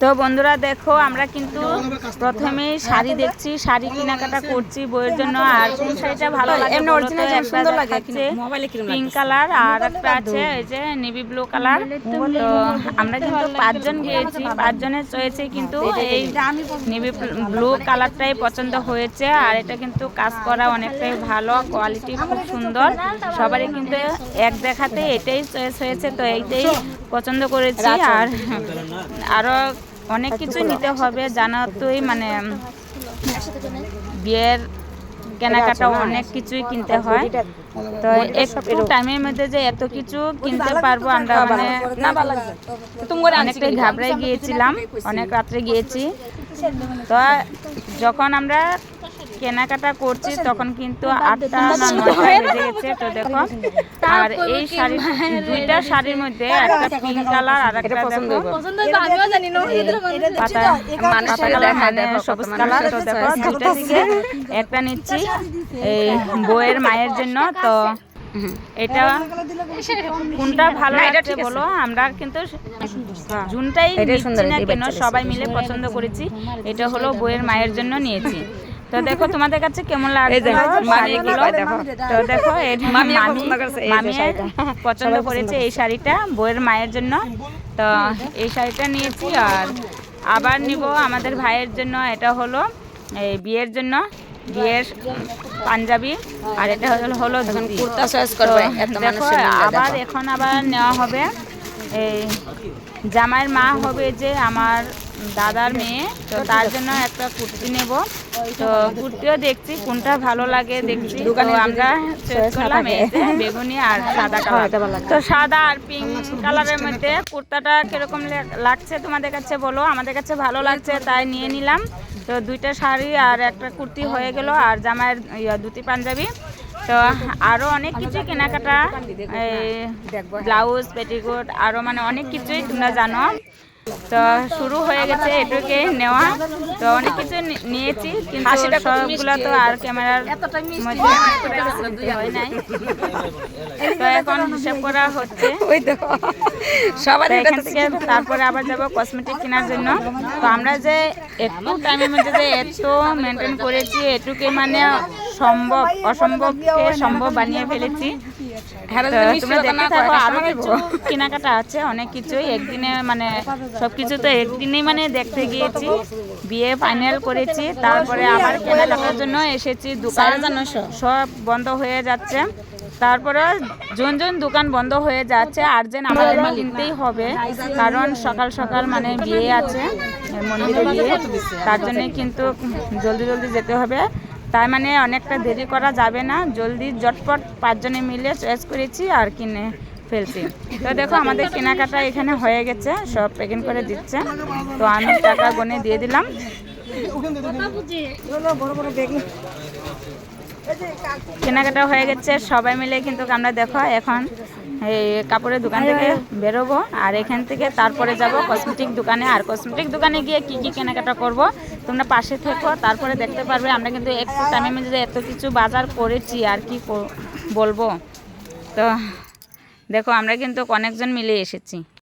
তো বন্ধুরা দেখো আমরা কিন্তু প্রথমে শাড়ি দেখছি, শাড়ি কেনাকাটা করছি বইয়ের জন্য। আর কোন শাড়িটা ভালো লাগে পিঙ্ক কালার আর একটা আছে এই যে নেভি ব্লু কালার। তো আমরা কিন্তু 5 জন গিয়েছি, 5 জনের চয়েছে কিন্তু এই নেভি ব্লু কালারটাই পছন্দ হয়েছে। আর এটা কিন্তু কাজ করা অনেকটাই ভালো, কোয়ালিটি খুব সুন্দর। সবারই কিন্তু এক দেখাতে এটাই চয়েস হয়েছে, তো এইটাই পছন্দ করেছি। আর আরও অনেক কিছু নিতে হবে জানাতই, মানে বিয়ের কেনাকাটা অনেক কিছুই কিনতে হয়। তো একটু টাইমের মধ্যে যে এত কিছু কিনতে পারবো আমরা মানে অনেকটাই ঘাবড়াই গিয়েছিলাম, অনেক রাত্রে গিয়েছি। তো যখন আমরা কেনাকাটা করছি তখন কিন্তু 8টা না 9টা বেজে গেছে। তো দেখো, আর এই শাড়ি দুইটা শাড়ির মধ্যে একটা পিঙ্ক কালার আর একটা সবুজ কালার। তো দেখো দুইটা থেকে একটা নিচ্ছি এই বউয়ের মায়ের জন্য। তো এটা কোনটা ভালো লাগছে বলো, আমরা কিন্তু জুনটাই নিচ্ছি না কেন, সবাই মিলে পছন্দ করেছি। এটা হলো বউয়ের মায়ের জন্য নিয়েছি। তো দেখো তোমাদের কাছে কেমন লাগছে শাড়িগুলো। তো দেখো মামি পছন্দ করেছে এই শাড়িটা বউয়ের মায়ের জন্য। তো এই শাড়িটা নিয়েছি। আর আবার নিব আমাদের ভাইয়ের জন্য, এটা হলো এই বিয়ের জন্য, বিয়ের পাঞ্জাবি। আর এটা হলো কুর্তা চয়েস করবে। দেখো আবার এখন আবার নেওয়া হবে এই জামাইয়ের মা হবে যে আমার দাদার মেয়ে, তো তার জন্য একটা কুর্তি নেব। তো কুর্তিও দেখছি কোনটা ভালো লাগে দেখছি। তো আমরা চয়েস করলাম এই যে বেগুনি আর সাদা কালার। তো সাদা আর পিঙ্ক কালারের মধ্যে কুর্তাটা কিরকম লাগছে তোমাদের কাছে বলো। আমাদের কাছে ভালো লাগছে তাই নিয়ে নিলাম। তো দুইটা শাড়ি আর একটা কুর্তি হয়ে গেল, আর জামাইয়ের ধুতি পাঞ্জাবি। তো আরও অনেক কিছু কেনাকাটা, ব্লাউজ পেটিকোট আরও মানে অনেক কিছুই তোমরা জানো। তো শুরু হয়ে গেছে এটুকে নেওয়া। তো অনেক কিছু নিয়েছি কিন্তু সবগুলো তো আর ক্যামেরার মধ্যে হয় নাই। তো এখন হিসাব করা হচ্ছে সবার এখান থেকে। তারপরে আবার যাব কসমেটিক কেনার জন্য। তো আমরা যে একটু টাইমের মধ্যে যে এত মেনটেন করেছি, এটুকে মানে সম্ভব অসম্ভবকে সম্ভব বানিয়ে ফেলেছি। তোমরা দেখতে থাকো, আরো কিছু কেনাকাটা আছে অনেক কিছুই একদিনে, মানে সবকিছু তো একদিনেই মানে দেখতে গিয়েছি, বিয়ে ফাইনাল করেছি। তারপরে আবার কেনাকাটার জন্য এসেছি, দোকান সব বন্ধ হয়ে যাচ্ছে। তারপরে জন দোকান বন্ধ হয়ে যাচ্ছে, আর্জেন্ট আমাদের কিনতেই হবে, কারণ সকাল সকাল মানে বিয়ে আছে, মন্দিরে বিয়ে, তার জন্যে কিন্তু জলদি যেতে হবে। তাই মানে অনেকটা দেরি করা যাবে না, জলদি ঝটপট 5 জনে মিলে চয়েস করেছি আর কিনে ফেলছি। তো দেখো আমাদের কেনাকাটা এখানে হয়ে গেছে, সব প্যাকিং করে দিচ্ছে। তো আমি টাকা গুনে দিয়ে দিলাম। কেনাকাটা হয়ে গেছে সবাই মিলে, কিন্তু আমরা দেখো এখন এই কাপড়ের দোকান থেকে বেরোবো, আর এখান থেকে তারপরে যাব কসমেটিক দোকানে। আর কসমেটিক দোকানে গিয়ে কি কি কেনাকাটা করব তোমরা পাশে থেকো, তারপরে দেখতে পারবে। আমরা কিন্তু একটু টাইমের মধ্যে এত কিছু বাজার করেছি আর কি বলবো। তো দেখো আমরা কিন্তু অনেকজন মিলে এসেছি।